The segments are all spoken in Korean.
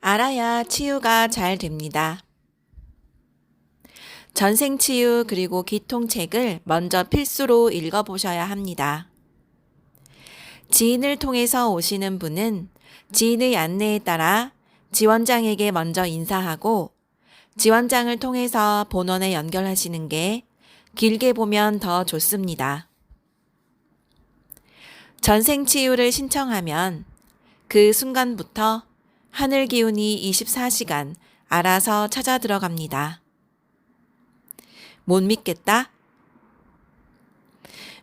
알아야 치유가 잘 됩니다. 전생치유 그리고 기통책을 먼저 필수로 읽어보셔야 합니다. 지인을 통해서 오시는 분은 지인의 안내에 따라 지원장에게 먼저 인사하고 지원장을 통해서 본원에 연결하시는 게 길게 보면 더 좋습니다. 전생치유를 신청하면 그 순간부터 하늘 기운이 24시간 알아서 찾아 들어갑니다. 못 믿겠다?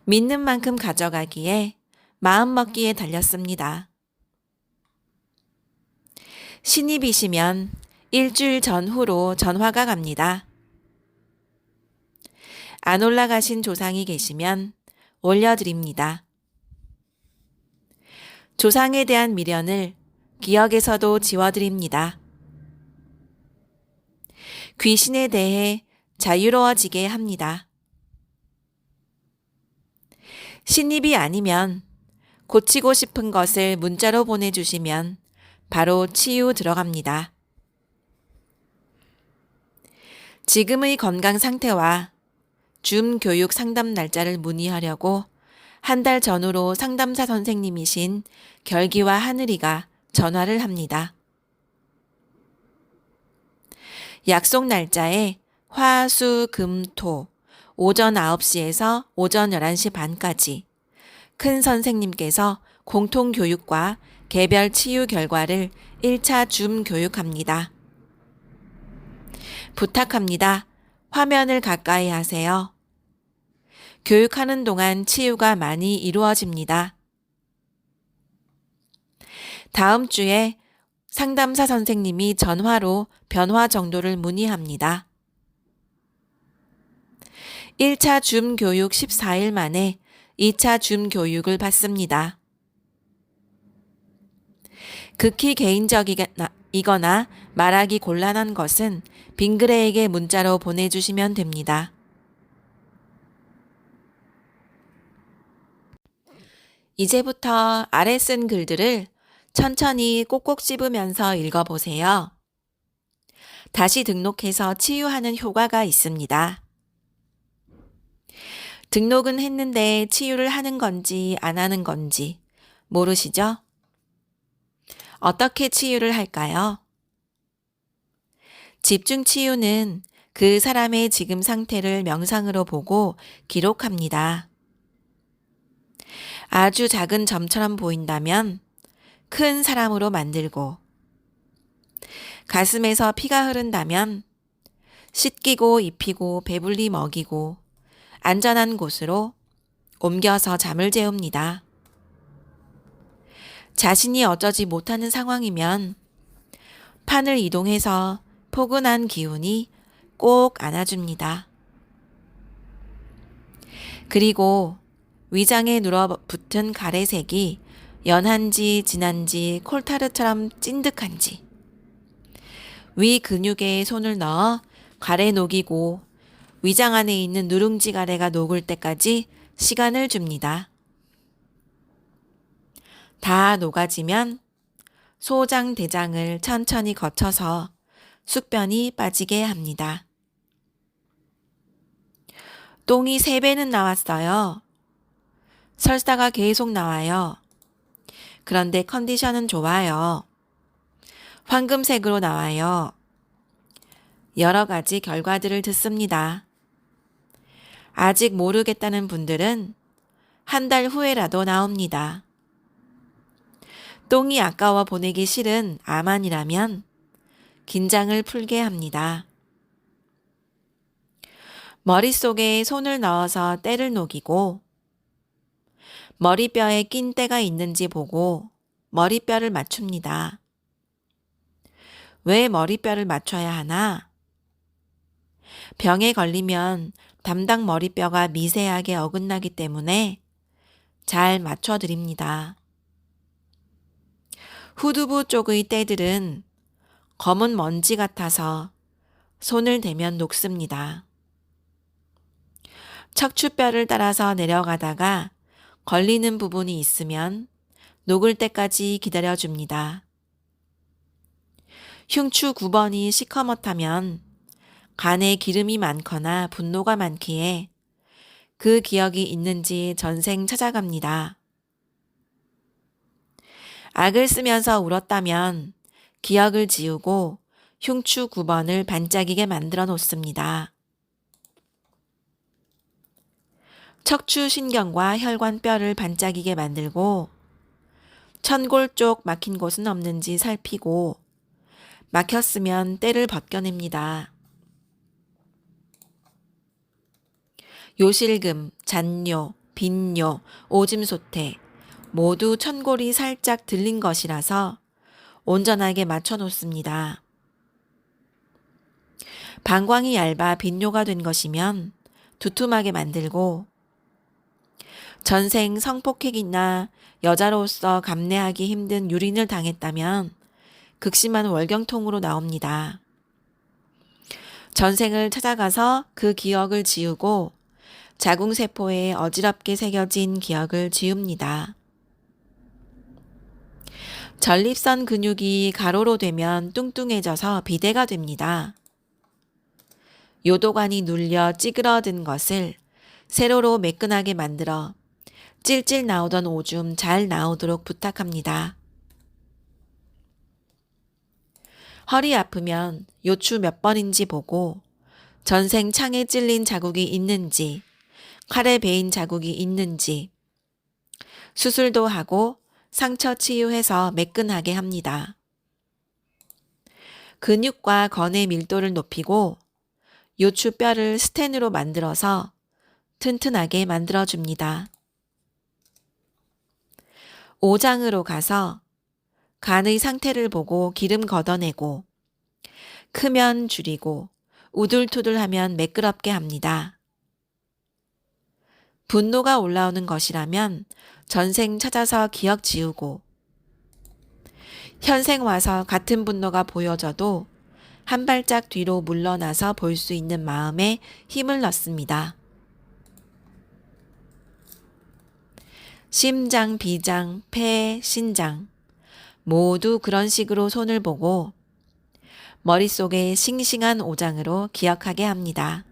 믿는 만큼 가져가기에 마음 먹기에 달렸습니다. 신입이시면 일주일 전후로 전화가 갑니다. 안 올라가신 조상이 계시면 올려드립니다. 조상에 대한 미련을 기억에서도 지워드립니다. 귀신에 대해 자유로워지게 합니다. 신입이 아니면 고치고 싶은 것을 문자로 보내주시면 바로 치유 들어갑니다. 지금의 건강 상태와 줌 교육 상담 날짜를 문의하려고 한 달 전후로 상담사 선생님이신 결기와 하늘이가 전화를 합니다. 약속 날짜에 화, 수, 금, 토, 오전 9시에서 오전 11시 반까지 큰 선생님께서 공통교육과 개별 치유 결과를 1차 줌 교육합니다. 부탁합니다. 화면을 가까이 하세요. 교육하는 동안 치유가 많이 이루어집니다. 다음 주에 상담사 선생님이 전화로 변화 정도를 문의합니다. 1차 줌 교육 14일 만에 2차 줌 교육을 받습니다. 극히 개인적이거나 말하기 곤란한 것은 빙그레에게 문자로 보내주시면 됩니다. 이제부터 아래 쓴 글들을 천천히 꼭꼭 씹으면서 읽어보세요. 다시 등록해서 치유하는 효과가 있습니다. 등록은 했는데 치유를 하는 건지 안 하는 건지 모르시죠? 어떻게 치유를 할까요? 집중 치유는 그 사람의 지금 상태를 명상으로 보고 기록합니다. 아주 작은 점처럼 보인다면 큰 사람으로 만들고, 가슴에서 피가 흐른다면 씻기고 입히고 배불리 먹이고 안전한 곳으로 옮겨서 잠을 재웁니다. 자신이 어쩌지 못하는 상황이면 판을 이동해서 포근한 기운이 꼭 안아줍니다. 그리고 위장에 눌어붙은 가래색이 연한지 진한지 콜타르처럼 찐득한지 위 근육에 손을 넣어 가래 녹이고 위장 안에 있는 누룽지 가래가 녹을 때까지 시간을 줍니다. 다 녹아지면 소장 대장을 천천히 거쳐서 숙변이 빠지게 합니다. 똥이 3배는 나왔어요. 설사가 계속 나와요. 그런데 컨디션은 좋아요. 황금색으로 나와요. 여러 가지 결과들을 듣습니다. 아직 모르겠다는 분들은 한 달 후에라도 나옵니다. 똥이 아까워 보내기 싫은 암환이라면 긴장을 풀게 합니다. 머릿속에 손을 넣어서 때를 녹이고 머리뼈에 낀 때가 있는지 보고 머리뼈를 맞춥니다. 왜 머리뼈를 맞춰야 하나? 병에 걸리면 담당 머리뼈가 미세하게 어긋나기 때문에 잘 맞춰드립니다. 후두부 쪽의 때들은 검은 먼지 같아서 손을 대면 녹습니다. 척추뼈를 따라서 내려가다가 걸리는 부분이 있으면 녹을 때까지 기다려줍니다. 흉추 9번이 시커멓다면 간에 기름이 많거나 분노가 많기에 그 기억이 있는지 전생 찾아갑니다. 악을 쓰면서 울었다면 기억을 지우고 흉추 9번을 반짝이게 만들어 놓습니다. 척추신경과 혈관뼈를 반짝이게 만들고 천골 쪽 막힌 곳은 없는지 살피고 막혔으면 때를 벗겨냅니다. 요실금, 잔뇨, 빈뇨, 오줌소태 모두 천골이 살짝 들린 것이라서 온전하게 맞춰 놓습니다. 방광이 얇아 빈뇨가 된 것이면 두툼하게 만들고 전생 성폭행이나 여자로서 감내하기 힘든 유린을 당했다면 극심한 월경통으로 나옵니다. 전생을 찾아가서 그 기억을 지우고 자궁세포에 어지럽게 새겨진 기억을 지웁니다. 전립선 근육이 가로로 되면 뚱뚱해져서 비대가 됩니다. 요도관이 눌려 찌그러든 것을 세로로 매끈하게 만들어 찔찔 나오던 오줌 잘 나오도록 부탁합니다. 허리 아프면 요추 몇 번인지 보고 전생 창에 찔린 자국이 있는지 칼에 베인 자국이 있는지 수술도 하고 상처 치유해서 매끈하게 합니다. 근육과 건의 밀도를 높이고 요추뼈를 스텐으로 만들어서 튼튼하게 만들어줍니다. 오장으로 가서 간의 상태를 보고 기름 걷어내고 크면 줄이고 우둘투둘하면 매끄럽게 합니다. 분노가 올라오는 것이라면 전생 찾아서 기억 지우고 현생 와서 같은 분노가 보여져도 한 발짝 뒤로 물러나서 볼 수 있는 마음에 힘을 넣습니다. 심장, 비장, 폐, 신장 모두 그런 식으로 손을 보고 머릿속에 싱싱한 오장으로 기억하게 합니다.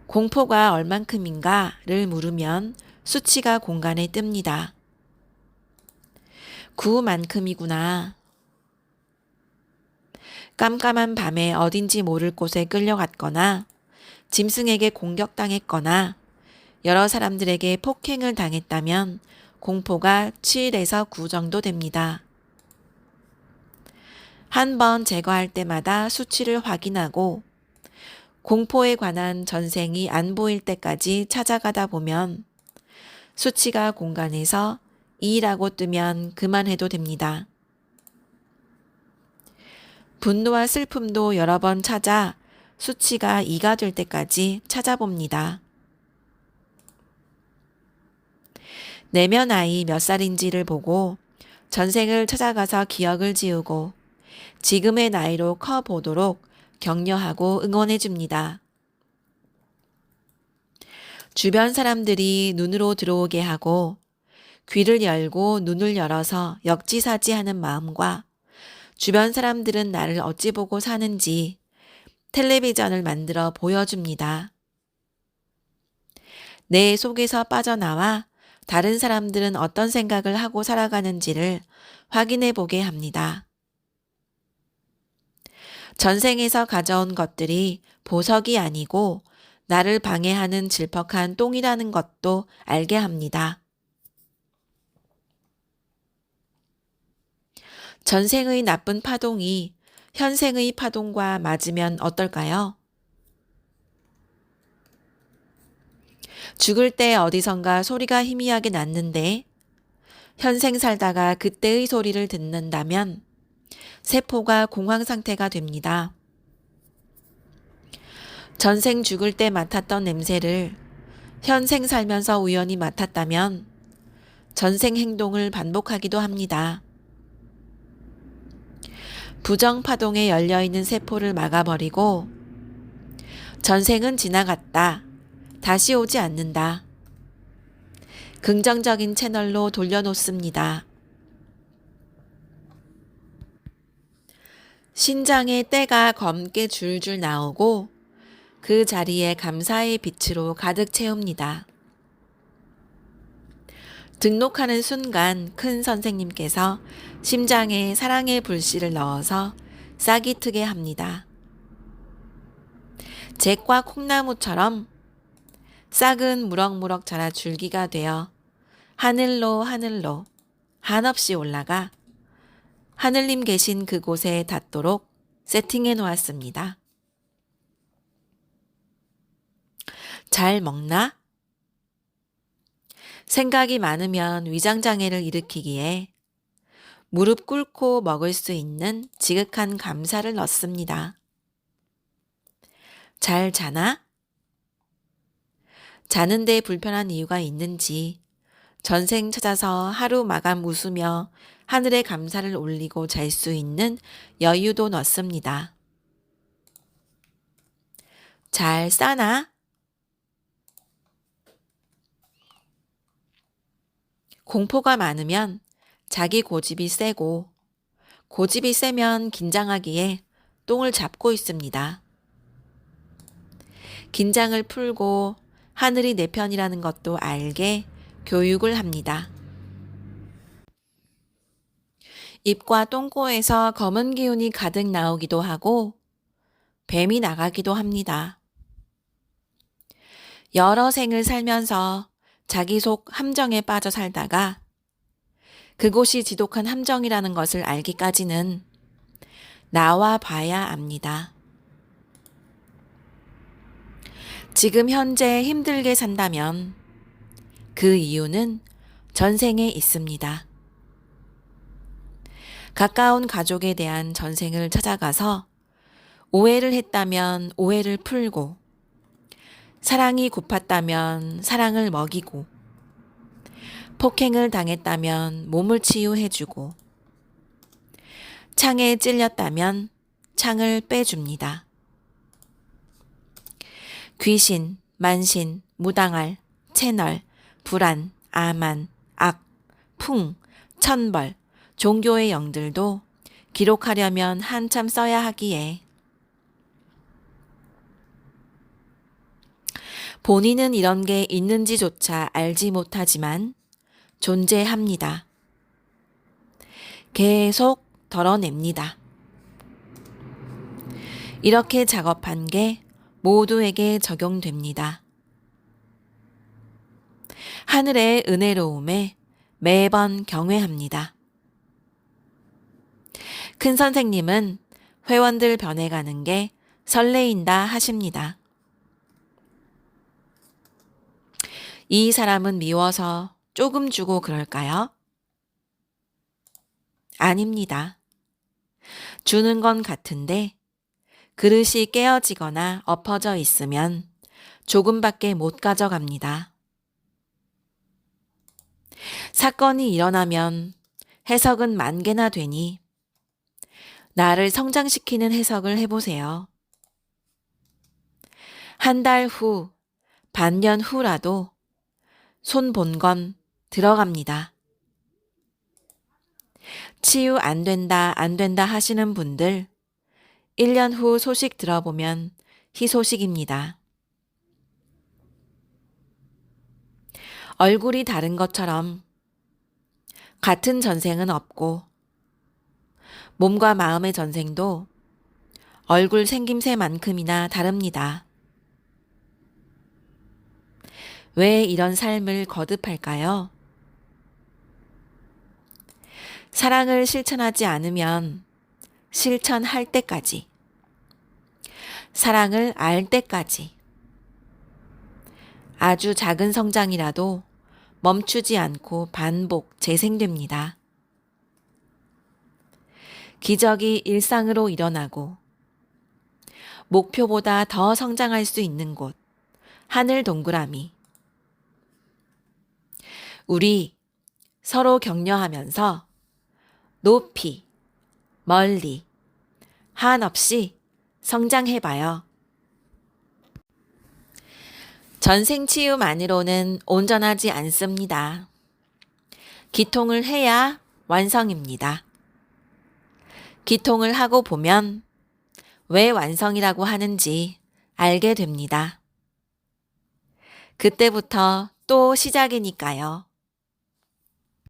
공포가 얼만큼인가를 물으면 수치가 공간에 뜹니다. 9만큼이구나. 깜깜한 밤에 어딘지 모를 곳에 끌려갔거나 짐승에게 공격당했거나 여러 사람들에게 폭행을 당했다면 공포가 7에서 9 정도 됩니다. 한 번 제거할 때마다 수치를 확인하고 공포에 관한 전생이 안 보일 때까지 찾아가다 보면 수치가 공간에서 2라고 뜨면 그만해도 됩니다. 분노와 슬픔도 여러 번 찾아 수치가 2가 될 때까지 찾아봅니다. 내면 아이 몇 살인지를 보고 전생을 찾아가서 기억을 지우고 지금의 나이로 커보도록 격려하고 응원해 줍니다. 주변 사람들이 눈으로 들어오게 하고 귀를 열고 눈을 열어서 역지사지하는 마음과 주변 사람들은 나를 어찌 보고 사는지 텔레비전을 만들어 보여줍니다. 내 속에서 빠져나와 다른 사람들은 어떤 생각을 하고 살아가는지를 확인해 보게 합니다. 전생에서 가져온 것들이 보석이 아니고 나를 방해하는 질퍽한 똥이라는 것도 알게 합니다. 전생의 나쁜 파동이 현생의 파동과 맞으면 어떨까요? 죽을 때 어디선가 소리가 희미하게 났는데 현생 살다가 그때의 소리를 듣는다면 세포가 공황 상태가 됩니다. 전생 죽을 때 맡았던 냄새를 현생 살면서 우연히 맡았다면 전생 행동을 반복하기도 합니다. 부정 파동에 열려있는 세포를 막아버리고 전생은 지나갔다. 다시 오지 않는다. 긍정적인 채널로 돌려놓습니다. 신장에 때가 검게 줄줄 나오고 그 자리에 감사의 빛으로 가득 채웁니다. 등록하는 순간 큰 선생님께서 심장에 사랑의 불씨를 넣어서 싹이 트게 합니다. 잭과 콩나무처럼 싹은 무럭무럭 자라 줄기가 되어 하늘로 하늘로 한없이 올라가 하늘님 계신 그곳에 닿도록 세팅해 놓았습니다. 잘 먹나? 생각이 많으면 위장장애를 일으키기에 무릎 꿇고 먹을 수 있는 지극한 감사를 넣습니다. 잘 자나? 자는데 불편한 이유가 있는지 전생 찾아서 하루 마감 웃으며 하늘에 감사를 올리고 잘 수 있는 여유도 넣습니다. 잘 싸나? 공포가 많으면 자기 고집이 세고 고집이 세면 긴장하기에 똥을 잡고 있습니다. 긴장을 풀고 하늘이 내 편이라는 것도 알게 교육을 합니다. 입과 똥꼬에서 검은 기운이 가득 나오기도 하고 뱀이 나가기도 합니다. 여러 생을 살면서 자기 속 함정에 빠져 살다가 그곳이 지독한 함정이라는 것을 알기까지는 나와 봐야 압니다. 지금 현재 힘들게 산다면 그 이유는 전생에 있습니다. 가까운 가족에 대한 전생을 찾아가서 오해를 했다면 오해를 풀고 사랑이 고팠다면 사랑을 먹이고 폭행을 당했다면 몸을 치유해주고 창에 찔렸다면 창을 빼줍니다. 귀신, 만신, 무당알, 채널, 불안, 아만, 악, 풍, 천벌, 종교의 영들도 기록하려면 한참 써야 하기에 본인은 이런 게 있는지조차 알지 못하지만 존재합니다. 계속 덜어냅니다. 이렇게 작업한 게 모두에게 적용됩니다. 하늘의 은혜로움에 매번 경외합니다. 큰 선생님은 회원들 변해가는 게 설레인다 하십니다. 이 사람은 미워서 조금 주고 그럴까요? 아닙니다. 주는 건 같은데 그릇이 깨어지거나 엎어져 있으면 조금밖에 못 가져갑니다. 사건이 일어나면 해석은 만 개나 되니 나를 성장시키는 해석을 해보세요. 한 달 후, 반년 후라도 손 본 건 들어갑니다. 치유 안 된다 하시는 분들 1년 후 소식 들어보면 희소식입니다. 얼굴이 다른 것처럼 같은 전생은 없고 몸과 마음의 전생도 얼굴 생김새만큼이나 다릅니다. 왜 이런 삶을 거듭할까요? 사랑을 실천하지 않으면 실천할 때까지, 사랑을 알 때까지, 아주 작은 성장이라도 멈추지 않고 반복, 재생됩니다. 기적이 일상으로 일어나고 목표보다 더 성장할 수 있는 곳, 하늘 동그라미. 우리 서로 격려하면서 높이, 멀리, 한없이 성장해봐요. 전생 치유만으로는 온전하지 않습니다. 기통을 해야 완성입니다. 기통을 하고 보면 왜 완성이라고 하는지 알게 됩니다. 그때부터 또 시작이니까요.